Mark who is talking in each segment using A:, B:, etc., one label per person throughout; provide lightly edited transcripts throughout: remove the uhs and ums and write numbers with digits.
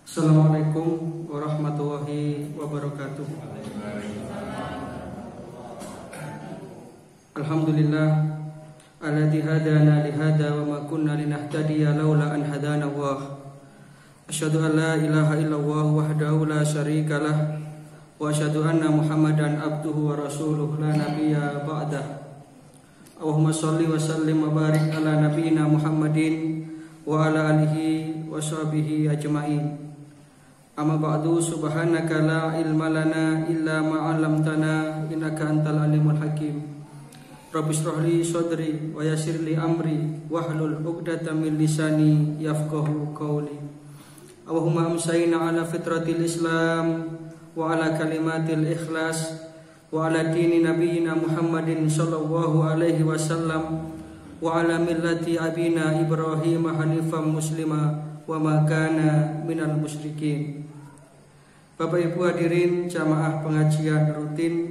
A: Assalamualaikum warahmatullahi wabarakatuh. Alhamdulillah alladzi hadana li hada wa ma kunna linahtadiya laula an hadana Allah. Asyhadu an la ilaha illallah wahdahu la syarikalah wa asyhadu anna Muhammadan abduhu wa rasuluh la nabiyya ba'dah. Allahumma shalli wa sallim wa barik ala nabiyyina Muhammadin wa ala alihi wa sahbihi ajma'in. Amma ba'du, subhanaka la ilma lana illa ma 'allamtana innaka antal alimul hakim. Rabbi shrah li sadri wa yassir li amri wahlul 'uqdatam min lisani yafqahu qawli. Allahumma amsayna ala fitratil Islam wa ala kalimatil ikhlas wa ala dini nabiyyina Muhammadin sallallahu alaihi wasallam wa ala millati abina Ibrahim hanifan muslima wa ma kana minal musyrikin. Bapak Ibu hadirin jamaah pengajian rutin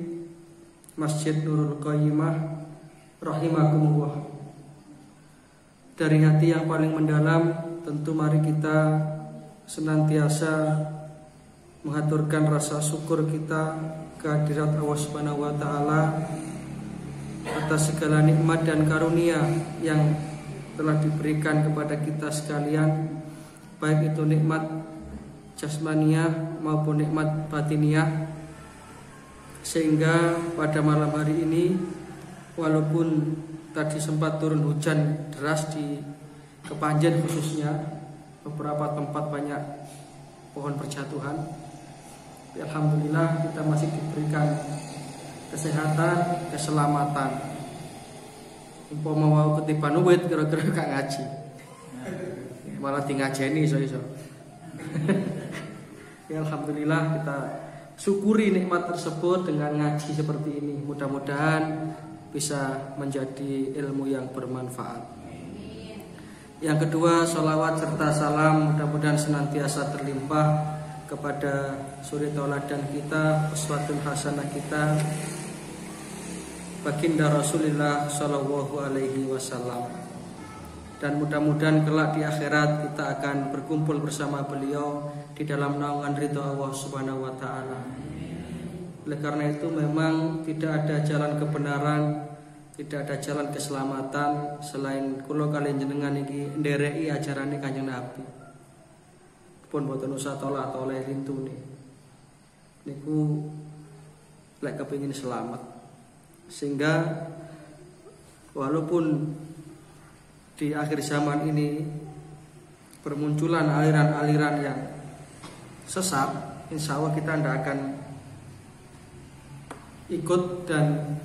A: Masjid Nurul Qayyimah rahimakumullah. Dari hati yang paling mendalam tentu mari kita senantiasa mengaturkan rasa syukur kita kehadirat Allah Subhanahu wa taala atas segala nikmat dan karunia yang telah diberikan kepada kita sekalian, baik itu nikmat jasmaniah maupun nikmat batiniah, sehingga pada malam hari ini walaupun tadi sempat turun hujan deras di Kepanjen khususnya, beberapa tempat banyak pohon berjatuhan, alhamdulillah kita masih diberikan kesehatan, keselamatan. Umpama mau ketiban uwit kira-kira gak ngaji, malah ngajeni iso-iso. Ya alhamdulillah kita syukuri nikmat tersebut dengan ngaji seperti ini. Mudah-mudahan bisa menjadi ilmu yang bermanfaat. Yang kedua, sholawat serta salam mudah-mudahan senantiasa terlimpah kepada suri tauladan kita, uswatun hasanah kita, baginda Rasulullah sallallahu alaihi wasallam. Dan mudah-mudahan kelak di akhirat kita akan berkumpul bersama beliau di dalam naungan ridho Allah Subhanahu wa taala. Oleh karena itu memang tidak ada jalan kebenaran, tidak ada jalan keselamatan selain kula kalian jenengan iki ndereki ajarane Kanjeng Nabi. Pun boten usah tolak-toleh rintune. Niku lek kepengin selamat. Sehingga walaupun di akhir zaman ini bermunculan aliran-aliran yang sesat, insya Allah kita tidak akan ikut dan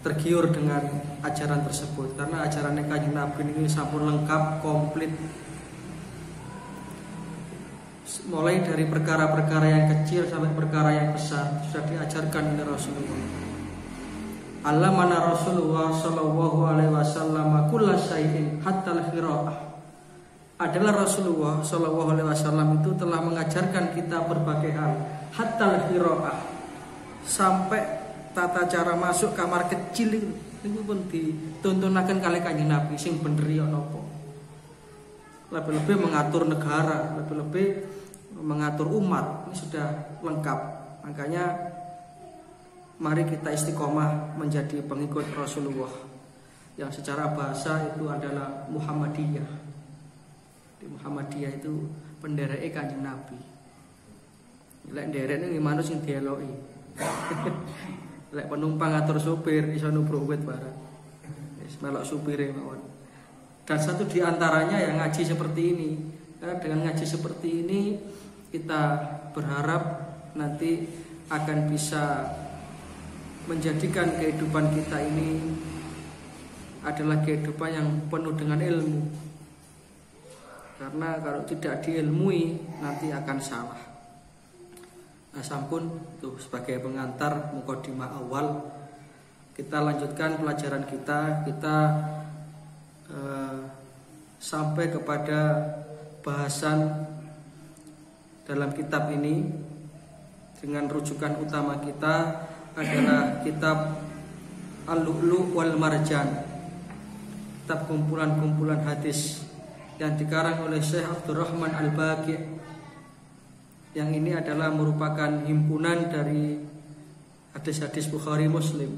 A: tergiur dengan ajaran tersebut, karena ajaran Kanjeng Nabi ini sampun lengkap, komplit, mulai dari perkara-perkara yang kecil sampai perkara yang besar sudah diajarkan oleh Rasulullah. Allamana Rasulullah sallallahu alaihi wasallam kulla syai'in hatta al-qiraah. Adalah Rasulullah sallallahu alaihi wasallam itu telah mengajarkan kita berbagai hal, hatta al-qiraah, sampai tata cara masuk kamar kecil itu pun dituntunaken kali Kanjeng Nabi sing bener ya napa. Lebih-lebih mengatur negara, lebih-lebih mengatur umat, ini sudah lengkap. Makanya mari kita istiqomah menjadi pengikut Rasulullah yang secara bahasa itu adalah Muhammadiyah. Di Muhammadiyah itu pendereke Kanjeng Nabi. Lek nderek ning manut sing dieloki. Lek penumpang atur supir iso nubruk wit barang. Wis melok supire mawon. Dan satu di antaranya yang ngaji seperti ini. Karena dengan ngaji seperti ini kita berharap nanti akan bisa menjadikan kehidupan kita ini adalah kehidupan yang penuh dengan ilmu. Karena kalau tidak diilmui nanti akan salah. Nah, sampun tuh sebagai pengantar mukadimah awal, kita lanjutkan pelajaran kita. Kita sampai kepada bahasan dalam kitab ini dengan rujukan utama kita adalah kitab Al-Lu'lu' wal Marjan, kitab kumpulan-kumpulan hadis yang dikarang oleh Syekh Abdurrahman Al-Baqi Yang ini adalah merupakan himpunan dari hadis-hadis Bukhari Muslim.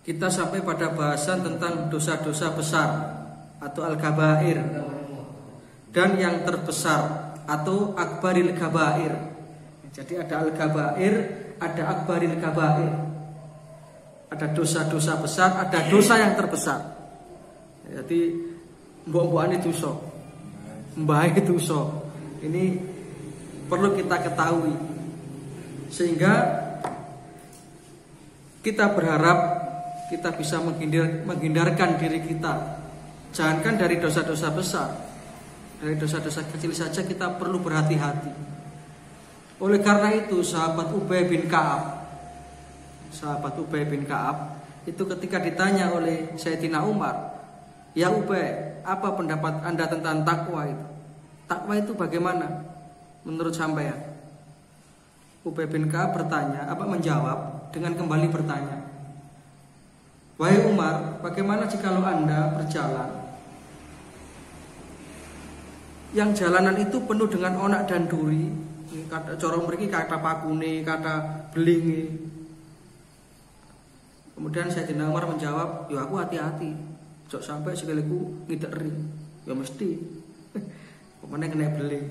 A: Kita sampai pada bahasan tentang dosa-dosa besar atau al-kabair, dan yang terbesar atau akbaril kabair. Jadi ada al-kabair, ada akbaril kabair. Ada dosa-dosa besar, ada dosa yang terbesar. Jadi mbok-mbokan itu dosa, mbah itu dosa. Ini perlu kita ketahui, sehingga kita berharap kita bisa menghindarkan diri kita. Jangankan dari dosa-dosa besar, dari dosa-dosa kecil saja kita perlu berhati-hati. Oleh karena itu sahabat Ubay bin Ka'ab itu ketika ditanya oleh Sayyidina Umar, "Ya Ubay, apa pendapat Anda tentang takwa itu? Takwa itu bagaimana menurut sampean?" Ubay bin Ka'ab menjawab dengan kembali bertanya, "Wahai Umar, bagaimana jikalau Anda berjalan yang jalanan itu penuh dengan onak dan duri, kata corong mriki kata pakune, kata belingi." Kemudian Sayyidina Umar menjawab, "Ya aku hati-hati, jok sampai sikilku ngideri, ya mesti pemene kena beling."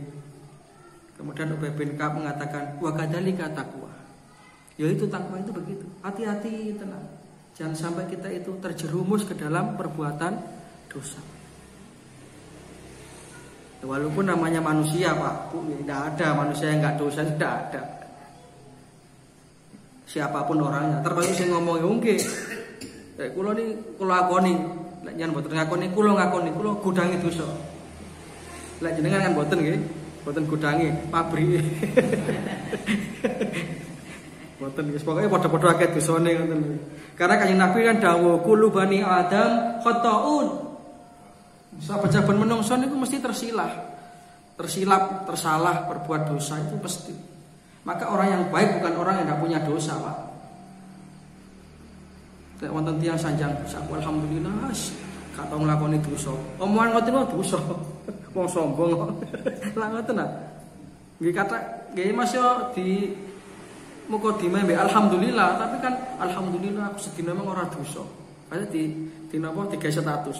A: Kemudian Ubay bin Ka'ab mengatakan, "Wa kadzalika taqwa." Ya itu takwa itu begitu, hati-hati tenang. Jangan sampai kita itu terjerumus ke dalam perbuatan dosa. Walaupun namanya manusia Pak, Bu, tidak ada manusia yang nggak dosa, tidak ada. Siapapun orangnya, termasuk sing ngomong nggih. Kula akoni, lek yen mboten ngakoni kula gudangi dosa. Lek jenengan kan mboten nggih, mboten gudangi, pabrike. Mboten wis pokoke padha-padha akeh dosane ngoten. Karena Kanjeng Nabi kan dawuh kullu bani Adam khata'un. Saben-saben menungso niku mesti tersilap, tersalah, berbuat dosa itu pasti. Maka orang yang baik bukan orang yang tidak punya dosa, Pak. Nek wonten tiyang sanjang dosa, alhamdulillah, gak tau nglakoni dosa. Omongan ngoten wae dosa. Wong sombong. Lah ngoten ah. Nggih kata nggih Mas yo di mukadimah mbek alhamdulillah, tapi kan alhamdulillah aku sedina mung ora dosa. Kaya di napa digawe status.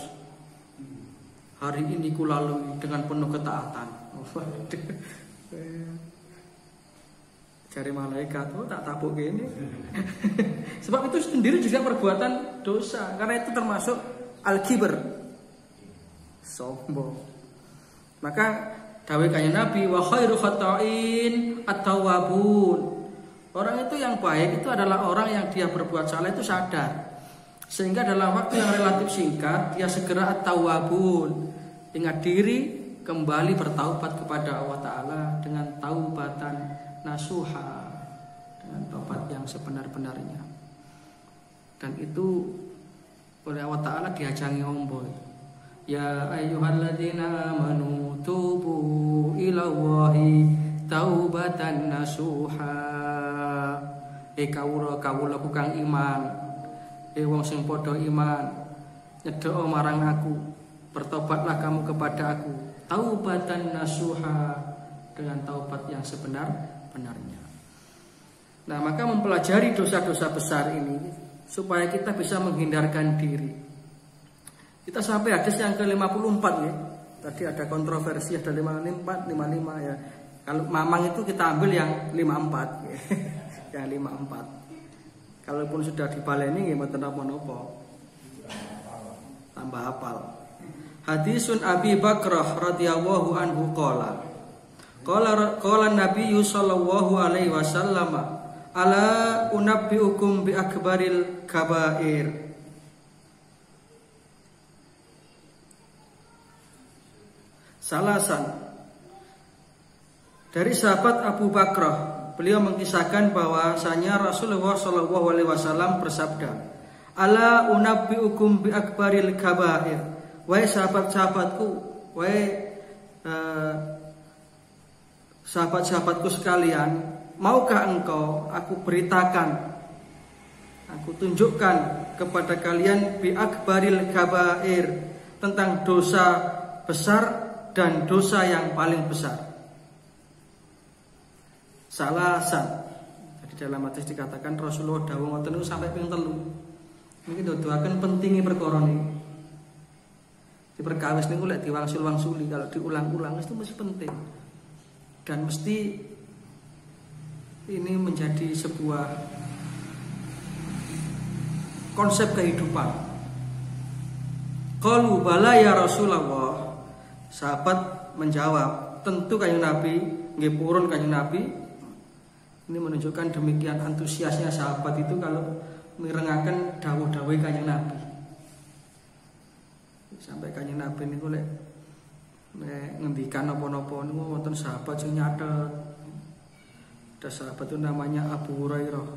A: Hari ini ku lalui dengan penuh ketaatan. Cari malaikat, tak tabuk gini. Sebab itu sendiri juga perbuatan dosa, karena itu termasuk al-kibr, sombong. Maka dawuh Kanjeng Nabi, wa khairu khata'in at-tawwabun. Orang itu yang baik itu adalah orang yang dia berbuat salah itu sadar, sehingga dalam waktu yang relatif singkat dia segera at-tawwabun, ingat diri, kembali bertaubat kepada Allah Ta'ala dengan taubatan nasuha, dengan taubat yang sebenar-benarnya. Dan itu oleh Allah Ta'ala diajangi ombo. Ya ayyuhalladzina amanu tubu ilallahi taubatan nasuha. Kawula kang iman, wong sing padha iman, nyedhek marang aku, bertobatlah kamu kepada aku, taubatan nasuha, dengan taubat yang sebenar-benarnya. Nah, maka mempelajari dosa-dosa besar ini supaya kita bisa menghindarkan diri. Kita sampai hadis yang ke-54 ya. Tadi ada kontroversi, ada 54, 55 ya. Kalau mamang itu kita ambil yang 54 ya. Yang 54. Kalaupun sudah dibaleni nggih mboten napa-napa. Tambah hafal. Hadisun Abi Bakrah radhiyallahu anhu qala Nabi sallallahu alaihi wasallam, ala unabbiukum bi akbaril kabair. Salasan. Dari sahabat Abu Bakrah, beliau mengisahkan bahwasanya Rasulullah sallallahu alaihi wasallam bersabda, ala unabbiukum bi akbaril kabair. Wahai sahabat-sahabatku, wahai sahabat-sahabatku sekalian, maukah engkau aku beritakan, aku tunjukkan kepada kalian bi akbaril kabair, tentang dosa besar dan dosa yang paling besar. Salasan. Jadi dalam hadis dikatakan Rasulullah dawuh ngoten niku sampai ping 3. Niki nuduhaken pentinge perkara niki. Di perkawis niku lek diwangsul-wangsuli kalau diulang-ulang itu mesti penting. Dan mesti ini menjadi sebuah konsep kehidupan. Qalu bala ya Rasulullah. Sahabat menjawab, tentu Kanjeng Nabi, nggih purun Kanjeng Nabi. Ini menunjukkan demikian antusiasnya sahabat itu kalau mirengaken dawuh-dawuh Kanjeng Nabi. Sampai Kanjeng Nabi niku lek ngendikan napa-napa niku wonten sahabat sing nyatet. Ada sahabat itu namanya Abu Hurairah.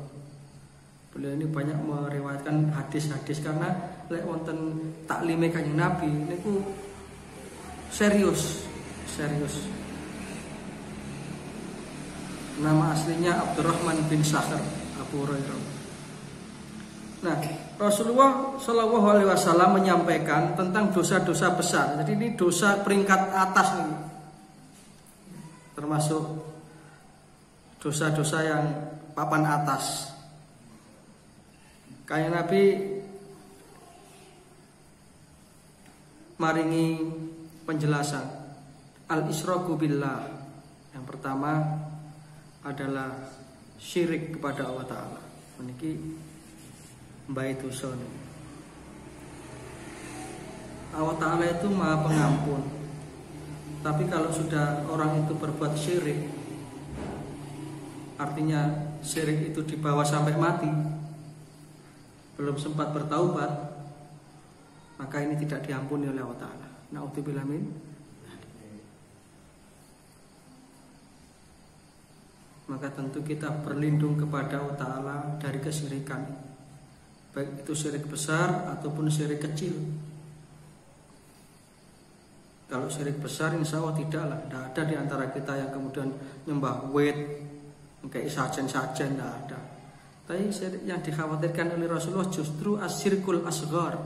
A: Beliau ini banyak meriwayatkan hadis-hadis karena lek wonten taklime Kanjeng Nabi niku serius. Nama aslinya Abdurrahman bin Sakhr Abu Hurairah. Nah, Rasulullah Shallallahu Alaihi Wasallam menyampaikan tentang dosa-dosa besar. Jadi ini dosa peringkat atas nih, termasuk dosa-dosa yang papan atas. Kayak Nabi maringi penjelasan al-isyraku billah. Yang pertama adalah syirik kepada Allah Ta'ala. Meniki baik dosa. Allah Ta'ala itu Maha Pengampun. Tapi kalau sudah orang itu berbuat syirik, artinya syirik itu dibawa sampai mati, belum sempat bertaubat, maka ini tidak diampuni oleh Allah Ta'ala. Na'udzubillah min. Maka tentu kita berlindung kepada Allah Ta'ala dari kesyirikan, baik itu syirik besar ataupun syirik kecil. Kalau syirik besar insya Allah tidaklah. Tidak ada di antara kita yang kemudian nyembah wit, kayak sajen-sajen, tidak ada. Tapi yang dikhawatirkan oleh Rasulullah justru asyirkul asghar,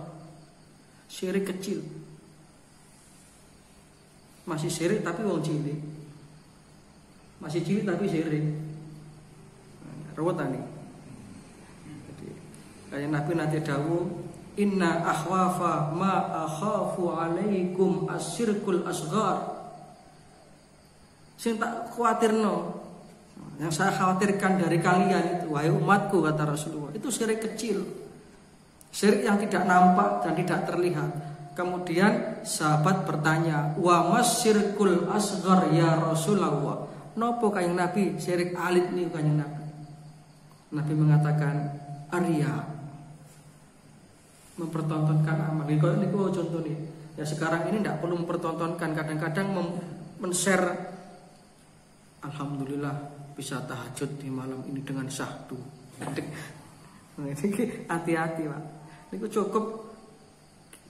A: syirik kecil. Masih syirik tapi wong cilik, masih cilik tapi syirik. Ruwetan nih. Kayak Nabi nanti dawuh, inna akhwafa ma akhafu alaikum asyirkul asghar. Sing tak khawatirno, yang saya khawatirkan dari kalian itu, wahai umatku, kata Rasulullah, itu syirik kecil, syirik yang tidak nampak dan tidak terlihat. Kemudian sahabat bertanya, wa masyirkul asghar ya Rasulullah. Nopo Kanjeng Nabi syirik alit nih Kanjeng Nabi? Nabi mengatakan arya, mempertontonkan amal. Kalau ini contoh nih, ya sekarang ini tidak perlu mempertontonkan. Kadang-kadang men-share, alhamdulillah bisa tahajud di malam ini dengan syahdu. Hati-hati Pak. Ini cukup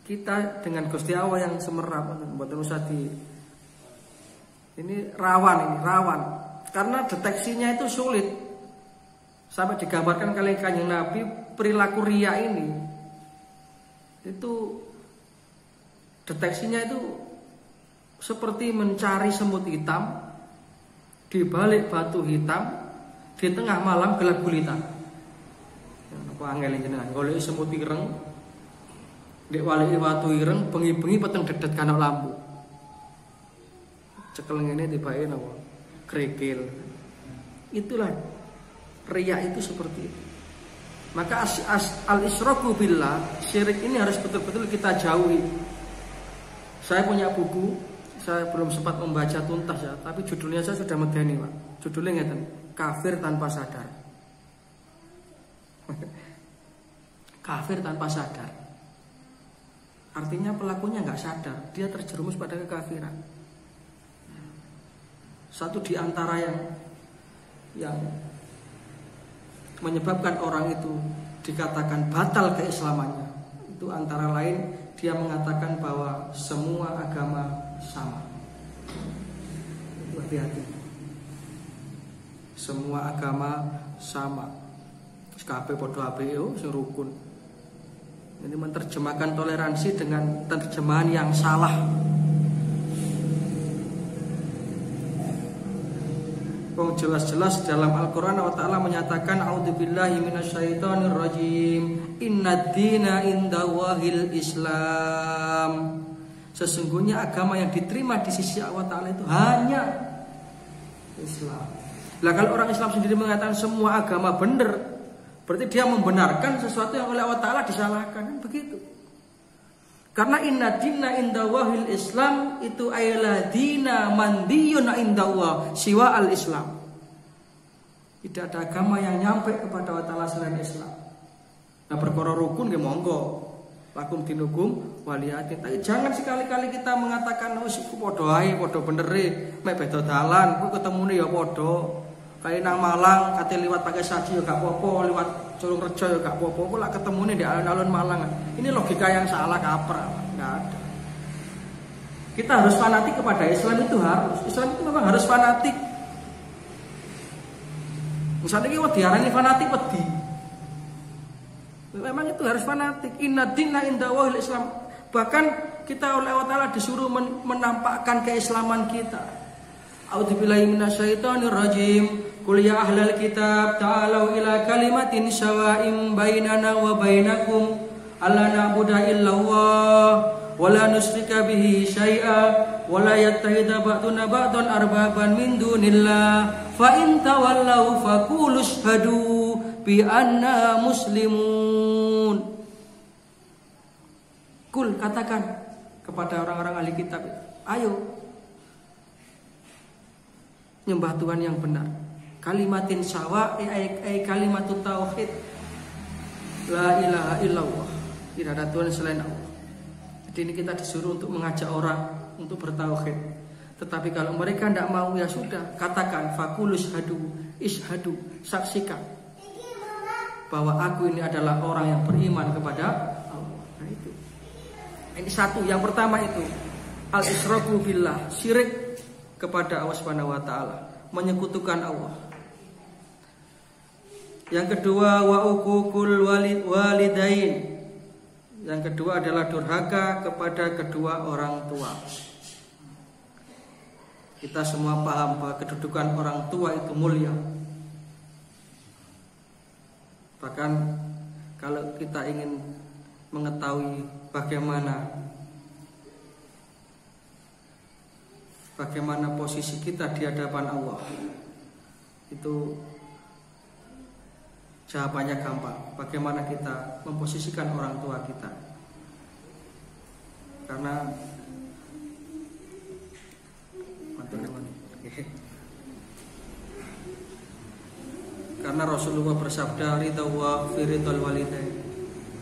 A: kita dengan Gusti Allah yang semerap, buat usah di. Ini rawan karena deteksinya itu sulit. Sampai digambarkan kali Kanjeng Nabi perilaku riya ini itu deteksinya itu seperti mencari semut hitam di balik batu hitam di tengah malam gelap gulita. Apa angel jenengan golek semut ireng ndek wali batu ireng bengi-bengi peteng dedet kana lampu. Cekel ngene tibake napa? Krikil. Itulah riya itu seperti itu. Maka al-isyraku billah, syirik ini harus betul-betul kita jauhi. Saya punya buku, saya belum sempat membaca tuntas ya, tapi judulnya saya sudah medeni Pak. Judulnya ngeten, Kafir Tanpa Sadar. Kafir tanpa sadar. Artinya pelakunya nggak sadar, dia terjerumus pada kekafiran. Satu di antara yang menyebabkan orang itu dikatakan batal keislamannya, itu antara lain dia mengatakan bahwa semua agama sama. Hati-hati. Semua agama sama. Kabeh padha apike sing rukun. Ini menerjemahkan toleransi dengan terjemahan yang salah. Wong jelas-jelas dalam Al-Qur'an Allah Ta'ala menyatakan a'udzubillahi minasyaitonirrajim. Innad-dina indallahil Islam. Sesungguhnya agama yang diterima di sisi Allah Ta'ala itu hanya Islam. Lah kalau orang Islam sendiri mengatakan semua agama benar, berarti dia membenarkan sesuatu yang oleh Allah Ta'ala disalahkan, kan begitu. Karena inna dina indallahil Islam itu adalah dina mandiyun indallah siwa al-Islam. Tidak ada agama yang nyampe kepada Allah Ta'ala selain Islam. Nah perkara rukun ya monggo, lakum dinukum waliyatin. Tapi jangan sekali-kali kita mengatakan wis iku padha ae, padha bener e, mek beda dalan, kuwi ketemune ya padha. Kayak nang Malang kate liwat pakai saji ya gak apa-apa, liwat Culungrejo ya gak apa-apa, kok lak ketemune di alun-alun Malang. Ini logika yang salah kaprah, enggak ada. Kita harus fanatik kepada Islam itu harus. Islam itu memang harus fanatik. Misalnya kita diarani fanatik wedi. Memang itu harus fanatik. Inna dina indallahil Islam. Bahkan kita oleh Allah Ta'ala disuruh menampakkan keislaman kita. A'udzubillahi minasyaitonirrajim. Qul ya ahlal kitab ta'alu ila kalimatin sawa'in bainana wa bainakum alla na'budu illallah wa la nusyrika bihi syai'a wa la yattakhidha ba'duna ba'dan arbaban min dunillah fa in tawallaw faqulu ashhadu bi anna muslimun. Kul, katakan kepada orang-orang ahli kitab, ayo nyembah Tuhan yang benar. Kalimatin sawa kalimatut tauhid. La ilaha illallah. Tidak ada Tuhan selain Allah. Jadi ini kita disuruh untuk mengajak orang untuk bertauhid. Tetapi kalau mereka tidak mau ya sudah, katakan fakulus hadu, ishadu, saksikan bahwa aku ini adalah orang yang beriman kepada Allah. Nah itu. Ini satu, yang pertama itu al-isyraku billah, syirik kepada Allah Subhanahu wa taala, menyekutukan Allah. Yang kedua wa uququl walidain. Yang kedua adalah durhaka kepada kedua orang tua. Kita semua paham bahwa kedudukan orang tua itu mulia. Bahkan kalau kita ingin mengetahui bagaimana posisi kita di hadapan Allah, itu jawabannya gampang. Bagaimana kita memposisikan orang tua kita? Karena Rasulullah bersabda ridha wa fi ridhal walidain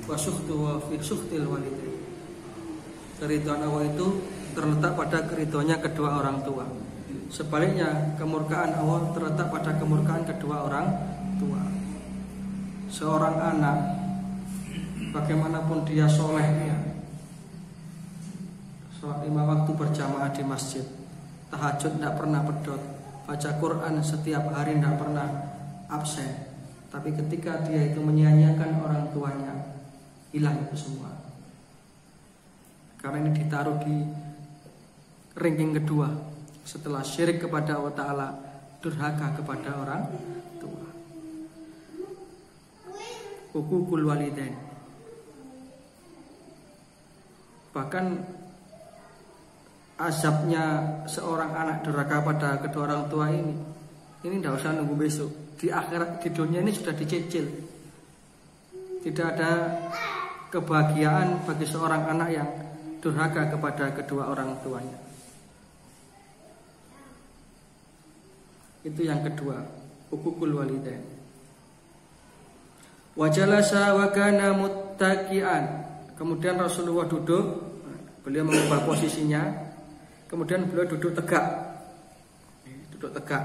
A: wa sukhtu wa fi sukhtil walidain. Keridhaan Allah itu terletak pada keridhoannya kedua orang tua. Sebaliknya kemurkaan Allah terletak pada kemurkaan kedua orang tua. Seorang anak bagaimanapun dia solehnya, sholat 5 waktu berjamaah di masjid, tahajud tidak pernah pedot, baca Quran setiap hari tidak pernah absen, tapi ketika dia itu menyia-nyiakan orang tuanya, hilang itu semua. Karena ini ditaruh di ranking kedua setelah syirik kepada Allah Ta'ala, durhaka kepada orang tua. Uququl walidain. Bahkan azabnya seorang anak durhaka pada kedua orang tua ini tidak usah nunggu besok. Di akhirat, di dunia ini sudah dicicil. Tidak ada kebahagiaan bagi seorang anak yang durhaka kepada kedua orang tuanya. Itu yang kedua, uququl walidain. Wa jalasa wa kana muttaqian. Kemudian Rasulullah duduk, beliau mengubah posisinya. Kemudian beliau duduk tegak. Duduk tegak.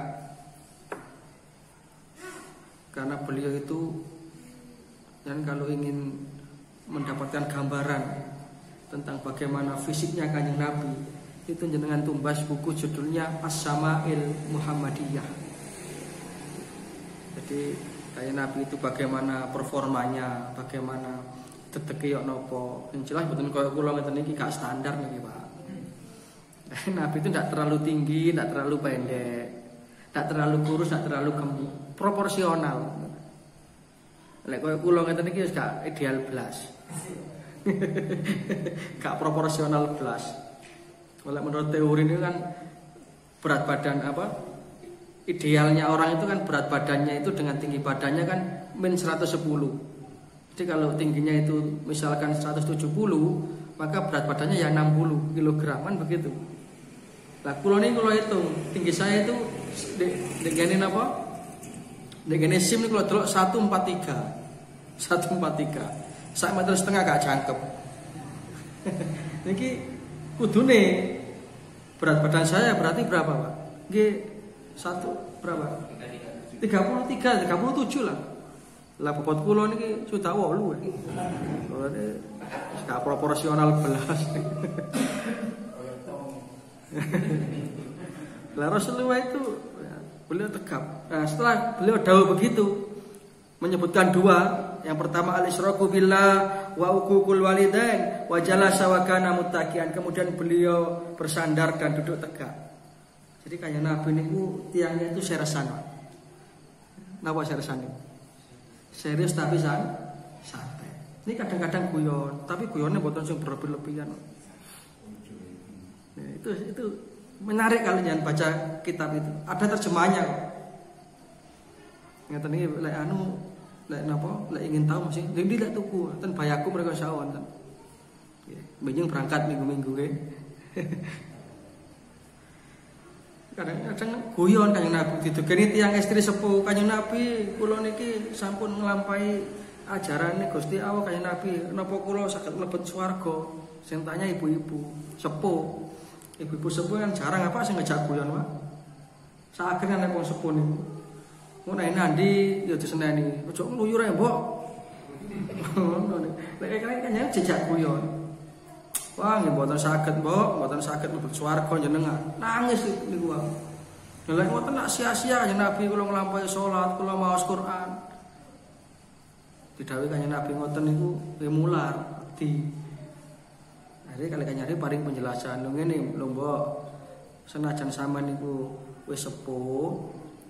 A: Karena beliau itu, dan kalau ingin mendapatkan gambaran tentang bagaimana fisiknya Kanjeng Nabi, itu jenengan tumbas buku judulnya As-Sama'il Muhammadiyah. Jadi kayak Nabi itu bagaimana performanya, bagaimana teteke yok nopo. Yang jelas betul kalau kula ngeten iki gak standar niki, Pak. Nabi itu tidak terlalu tinggi, tidak terlalu pendek. Tidak terlalu kurus, tidak terlalu gemuk, proporsional. Lek koyo kula ngeten iki wis gak ideal blas. Gak proporsional blas. Kalau menurut teori ini kan berat badan idealnya orang itu kan berat badannya itu dengan tinggi badannya kan min 110. Jadi kalau tingginya itu misalkan 170, maka berat badannya ya 60 kg kan begitu. Lah kula hitung tinggi saya itu degene apa? Degene SIM niku kula delok 143. 143. Sak meter setengah gak jangkep. Niki kudune berat badan saya berarti berapa, Pak? Nggih, berapa? 37 lah. Lah bobot kula niki sudah 8. Berarti gak proporsional belas. Lah Rasulullah itu beliau tegap. Nah, setelah beliau dawuh begitu menyebutkan dua, yang pertama al-isyraku billah wa uququl walidain wa jalasa wa kana muttaqian. Kemudian beliau bersandar dan duduk tegak. Jadi kayak Nabi niku tiangnya itu seriusan. Napa seriusan? Serius tapi santai. Ini kadang-kadang guyon, tapi guyonnya mboten sing berlebih-lebihan. Nah, itu menarik kalau jangan baca kitab itu. Ada terjemahannya kok. Ngeten iki lek ingin tahu mesti ndi lek tuku ten bayaku mereka sawan ten. Nggih, benjing berangkat minggu-minggu nggih. Kadang-kadang guyon Kanjeng Nabi didugeni tiyang istri sepuh Kanjeng Nabi kula niki sampun nglampahi ajarane Gusti Allah Kanjeng Nabi napa kula saged mlebet swarga. Sing tanya ibu-ibu sepuh. Ibu-ibu sepuh yang jarang sing ngejak guyon, Pak. Saken nek wong sepuh niku. Ngono nandi ya diseneni. Ojo ngluyur ae, Mbok. Lek kene jejak guyon. Wah, nggih mboten saged, Mbok, mboten saged mlebu swarga jenengan. Nangis niku wae. Lha mboten nak sia-sia Kanjeng Nabi kula nglampahi salat, kula maos Quran. Didhawuhi Kanjeng Nabi ngoten niku mular di. Jadi kali nyari paring penjelasan ngene lho Mbok. Senajan sampean niku wis sepuh,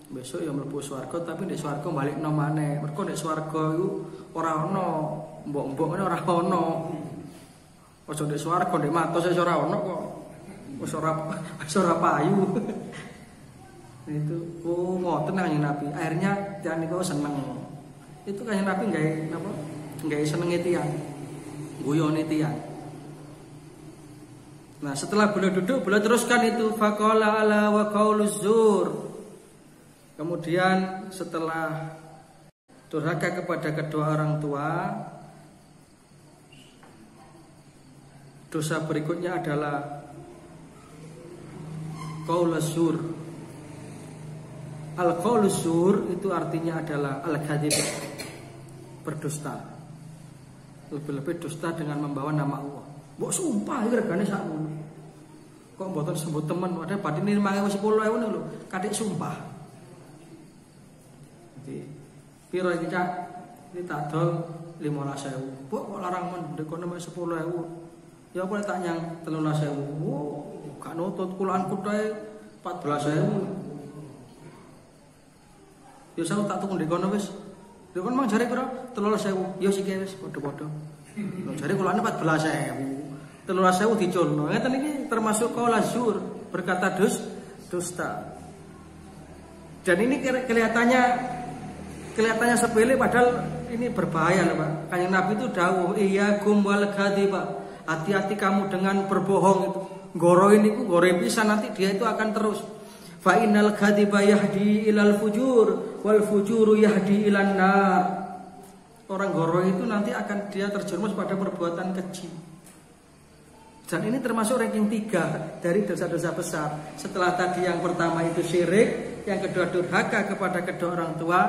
A: besok ya mlebu swarga tapi nek swarga balikno maneh. Mergo nek swarga iku ora ana mbok-mbok ngene ora ana. Ojo nek swarga nek matos wis ora ana kok. Wis ora payu. Itu ngoten Kanjeng Nabi. Akhirnya tiyang niku seneng. Itu Kanjeng Nabi gawe napa? Gawe senenge tiyang. Guyone tiyang. Nah setelah beliau duduk beliau teruskan itu faqala ala wa qauluz zur. Kemudian setelah durhaka kepada kedua orang tua, dosa berikutnya adalah qauluz zur. Al-qauluz zur itu artinya adalah al-kadzib, berdusta. Lebih-lebih dusta dengan membawa nama Allah. Mbok sumpah iki regane sakmono. Kok mboten sebut temen, padahal badine 10.000 niku lho, kadek sumpah. Jadi piro iki Cak? Iki tak dol 15.000. Mbok kok larang men ndek kono 10.000. Ya apa tak nyang 13.000. Oh, gak nutut kulaan kuthae 14.000. Ya saya tak tuku ndek kono wis. Ndek kono mang jare piro? 13.000. Ya sik wis padha-padha. Jare kulaane 14.000. 13.000 diculno. Ngeten iki termasuk qaulaz zur, berkata dusta. Dan ini kelihatannya sepele padahal ini berbahaya loh, Pak. Kanjeng Nabi itu dawuh, "Iyyakum wal kadziba." Hati-hati kamu dengan berbohong itu. Goroin niku goreng bisa nanti dia itu akan terus. Fa innal kadziba yahdi ilal fujur wal fujuru yahdi ilan nar. Orang goroh itu nanti akan dia terjerumus pada perbuatan keji. Dan ini termasuk ranking 3 dari dosa-dosa besar. Setelah tadi yang pertama itu syirik, yang kedua durhaka kepada kedua orang tua,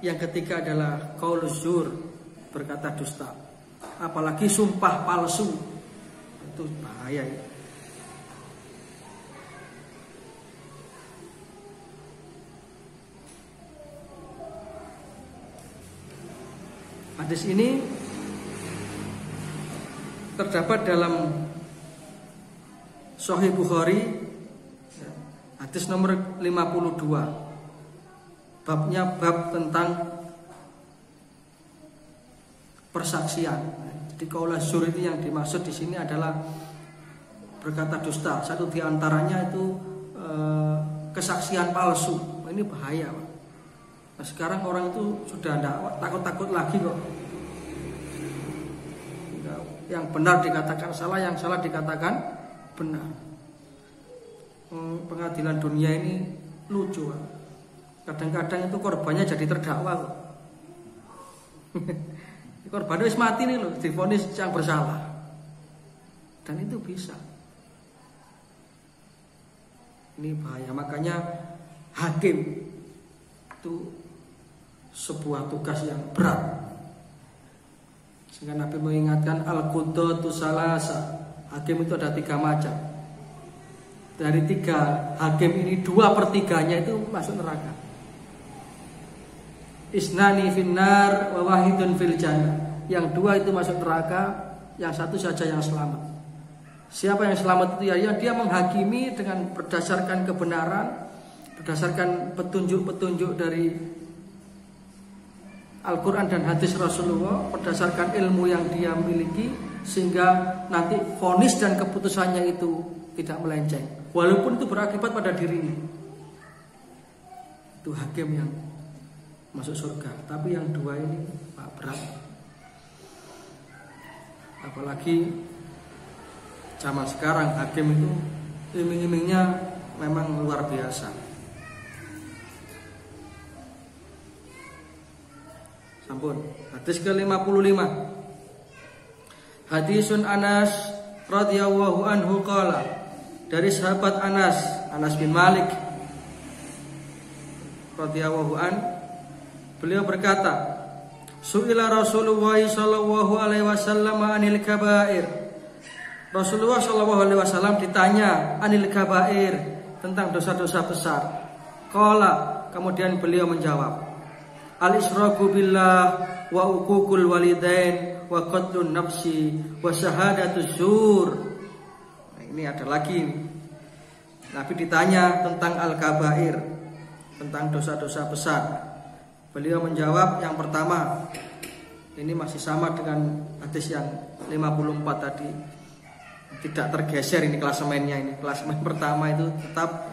A: yang ketiga adalah qauluz zur, berkata dusta. Apalagi sumpah palsu. Itu bahaya ya. Hadis ini terdapat dalam Sahih Bukhari hadis nomor 52. babnya bab tentang persaksian. Jadi qaul zur itu yang dimaksud di sini adalah berkata dusta. Satu di antaranya itu kesaksian palsu. Ini bahaya, Pak. Nah, sekarang orang itu sudah tidak takut-takut lagi kok. Yang benar dikatakan salah, yang salah dikatakan benar. Pengadilan dunia ini lucu, Pak. Kadang-kadang itu korbannya jadi terdakwa kok. Korban wis mati nih loh, divonis yang bersalah. Dan itu bisa. Ini bahaya. Makanya hakim itu sebuah tugas yang berat. Sehingga Nabi mengingatkan al-qudatu salasa. Hakim itu ada 3 macam. Dari 3 hakim ini 2/3 itu masuk neraka. Isnani finnar wa wahidun fil jannah. Yang 2 itu masuk neraka, yang 1 saja yang selamat. Siapa yang selamat itu ya dia menghakimi dengan berdasarkan kebenaran, berdasarkan petunjuk-petunjuk dari Al-Quran dan hadis Rasulullah, berdasarkan ilmu yang dia miliki, sehingga nanti vonis dan keputusannya itu tidak melenceng, walaupun itu berakibat pada dirinya. Itu hakim yang masuk surga. Tapi yang 2 ini berat. Apalagi zaman sekarang hakim itu iming-imingnya memang luar biasa. Sampun. Hadis ke-55. Hadisun Anas radhiyallahu anhu qala. Dari sahabat Anas bin Malik radhiyallahu anhu, beliau berkata, Su'ila Rasulullah sallallahu alaihi wasallam anil kabair. Rasulullah sallallahu alaihi wasallam ditanya anil kabair, tentang dosa-dosa besar. Qala, kemudian beliau menjawab, al-israku billah wa uququl walidain wa qatlun nafsi wa syahadatuz zur. Nah, ini ada lagi. Nabi ditanya tentang al-kabair, tentang dosa-dosa besar. Beliau menjawab yang pertama. Ini masih sama dengan hadis yang 54 tadi. Tidak tergeser ini klasemennya ini. Klasemen pertama itu tetap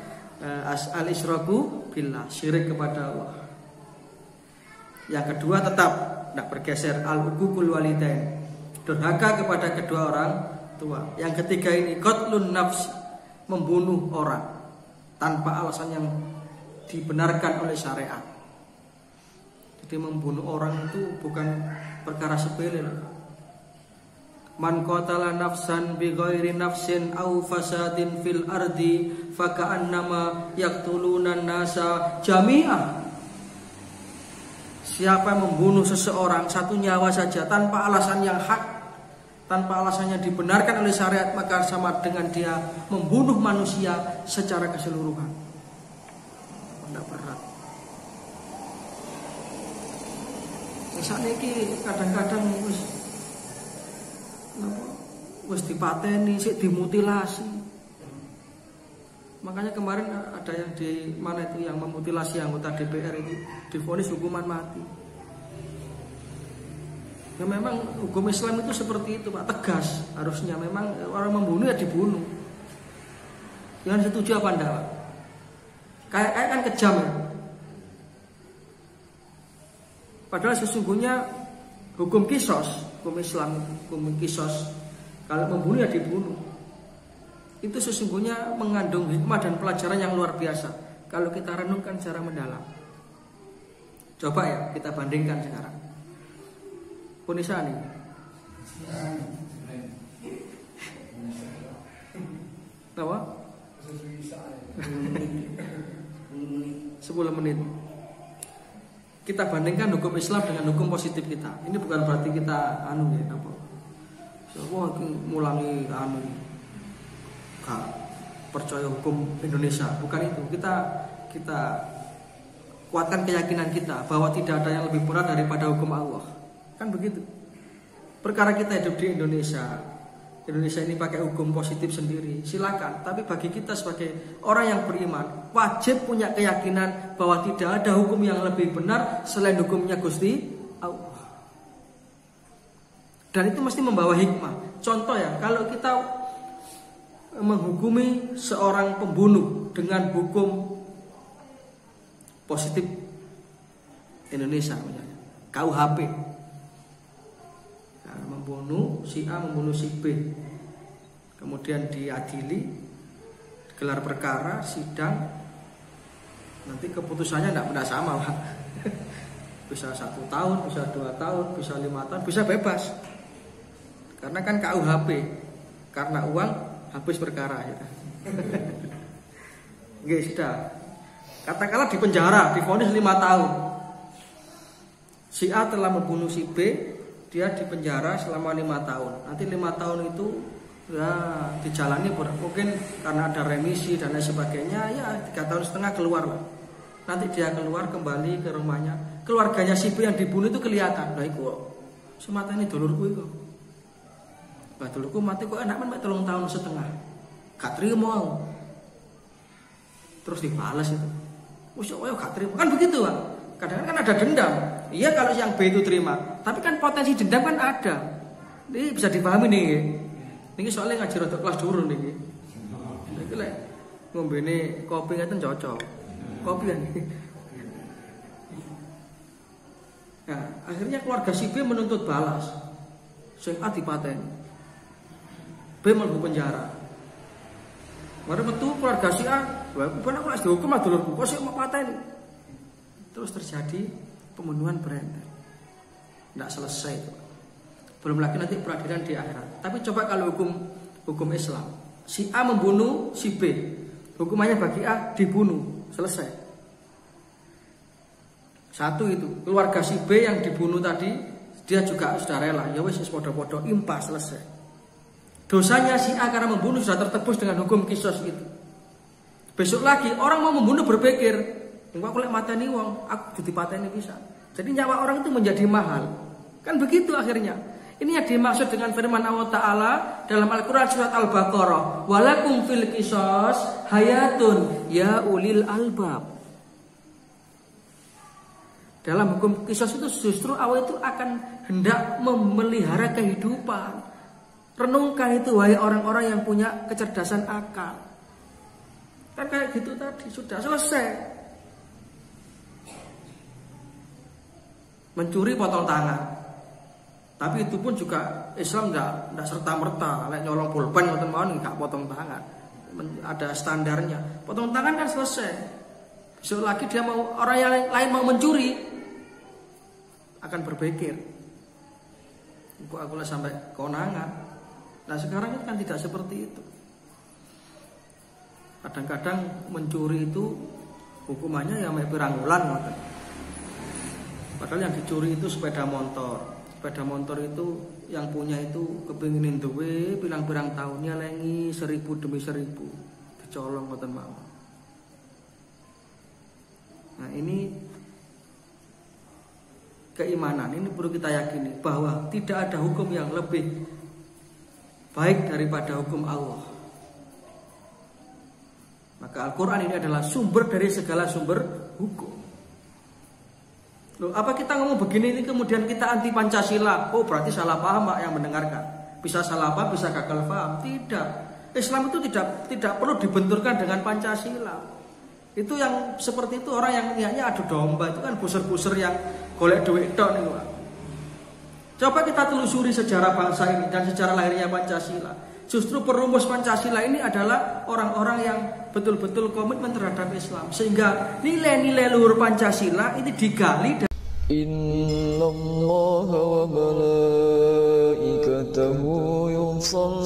A: al-isyraku billah, syirik kepada Allah. Yang kedua tetap tidak bergeser, al-uququl walidain, durhaka kepada kedua orang tua. Yang ketiga ini qatlun nafs, membunuh orang tanpa alasan yang dibenarkan oleh syariat. Jadi membunuh orang itu bukan perkara sepele. Man qatala nafsan bi ghairi nafsin aw fasadin fil ardi faka'annama yaqtuluna nasa jami'ah. Siapa yang membunuh seseorang satu nyawa saja tanpa alasan yang hak, tanpa alasan yang dibenarkan oleh syariat, maka sama dengan dia membunuh manusia secara keseluruhan. Tidak berat. Misalnya ini kadang-kadang wis dipateni, sik dimutilasi. Makanya kemarin ada yang di mana itu yang memutilasi anggota DPR itu divonis hukuman mati. Ya memang hukum Islam itu seperti itu, Pak, tegas. Harusnya memang orang membunuh ya dibunuh. Jangan setuju apa enggak, Pak? Kayak kan kejam ya. Padahal sesungguhnya hukum kisos, hukum Islam, hukum kisos, kalau membunuh ya dibunuh. Itu sesungguhnya mengandung hikmah dan pelajaran yang luar biasa kalau kita renungkan secara mendalam. Coba ya kita bandingkan sekarang. Punisani. 10 menit. Kita bandingkan hukum Islam dengan hukum positif kita. Ini bukan berarti kita mulangi percaya hukum Indonesia. Bukan itu. Kita kuatkan keyakinan kita bahwa tidak ada yang lebih berat daripada hukum Allah. Kan begitu. Perkara kita hidup di Indonesia, Indonesia ini pakai hukum positif sendiri, silakan. Tapi bagi kita sebagai orang yang beriman, wajib punya keyakinan bahwa tidak ada hukum yang lebih benar selain hukumnya Gusti Allah. Dan itu mesti membawa hikmah. Contoh ya, kalau kita menghukumi seorang pembunuh dengan hukum positif Indonesia, misalnya KUHP, nah, membunuh si A, membunuh si B, kemudian diadili, gelar perkara, sidang, nanti keputusannya tidak pernah sama, Pak. Bisa 1 tahun, bisa 2 tahun, bisa 5 tahun, bisa bebas. Karena kan KUHP, karena uang habis perkara ya. Nggih, sudah. Katakanlah di penjara, divonis 5 tahun. Si A telah membunuh si B, dia di penjara selama 5 tahun. Nanti 5 tahun itu ya dijalani mungkin karena ada remisi dan lain sebagainya, ya 3,5 tahun keluar lah. Nanti dia keluar kembali ke rumahnya. Keluarganya si B yang dibunuh itu kelihatan. Nah itu semata ini dulurku itu. Bah dulurku mati kok enak men 3,5 tahun. Gak terima. Terus dibalas itu. Wis yo gak terima. Kan begitu, Pak. Kadang-kadang kan ada dendam. Iya kalau yang B itu terima, tapi kan potensi dendam kan ada. Ini bisa dipahami nih. Niki soalnya ngaji rada kelas dhuwur niki. Niki lek ngombene kopi ngeten cocok. Kopi kan. Nah, akhirnya keluarga si B menuntut balas. Sing A dipateni. B mlebu penjara. Mari metu keluarga si A, "Wah, ben aku lek dihukum ah dulurku, kok sik mau pateni?" Terus terjadi pembunuhan berentet. Tidak selesai itu. Belum lagi nanti peradilan di akhirat. Tapi coba kalau hukum Islam, si A membunuh si B, hukumannya bagi A dibunuh, selesai. Satu itu, keluarga si B yang dibunuh tadi, dia juga sudah rela, ya wis podo-podo impas, selesai. Dosanya si A karena membunuh sudah tertebus dengan hukum kisos itu. Besok lagi orang mau membunuh berpikir, "Engko aku lek mateni wong, aku kudu dipateni bisa." Jadi nyawa orang itu menjadi mahal. Kan begitu akhirnya. Ini yang dimaksud dengan firman Allah Ta'ala dalam Al-Quran surat Al-Baqarah. Walakum fil qisas hayatun ya ulil albab. Dalam hukum qisas itu justru Allah itu akan hendak memelihara kehidupan. Renungkan itu wahai orang-orang yang punya kecerdasan akal. Kan kayak gitu tadi, sudah selesai. Mencuri potong tangan. Tapi itu pun juga Islam enggak serta-merta lek nyolong pulpen ngoten mawon enggak potong tangan. Ada standarnya. Potong tangan kan selesai. Besok lagi dia mau orang yang lain mau mencuri akan berpikir. Kok aku lah sampai konangan. Nah sekarang kan tidak seperti itu. Kadang-kadang mencuri itu hukumannya ya mek pirang wulan ngoten. Padahal yang dicuri itu sepeda motor. Sepeda motor itu yang punya itu kepinginin duwe pirang-pirang tahunnya lengi 1000 demi 1000 dicolong ngoten mawon. Nah ini keimanan ini perlu kita yakini bahwa tidak ada hukum yang lebih baik daripada hukum Allah. Maka Al-Quran ini adalah sumber dari segala sumber hukum. Loh, apa kita ngomong begini ini kemudian kita anti Pancasila? Oh berarti salah paham Pak yang mendengarkan. Bisa salah paham, bisa gagal paham. Tidak. Islam itu tidak perlu dibenturkan dengan Pancasila. Itu yang seperti itu orang yang niatnya adu domba itu kan buser-buser yang golek duit tok nih Pak. Coba kita telusuri sejarah bangsa ini dan sejarah lahirnya Pancasila. Justru perumus Pancasila ini adalah orang-orang yang betul-betul komitmen terhadap Islam. Sehingga nilai-nilai luhur Pancasila ini digali. Innallaha wa malaikatahu yusholluna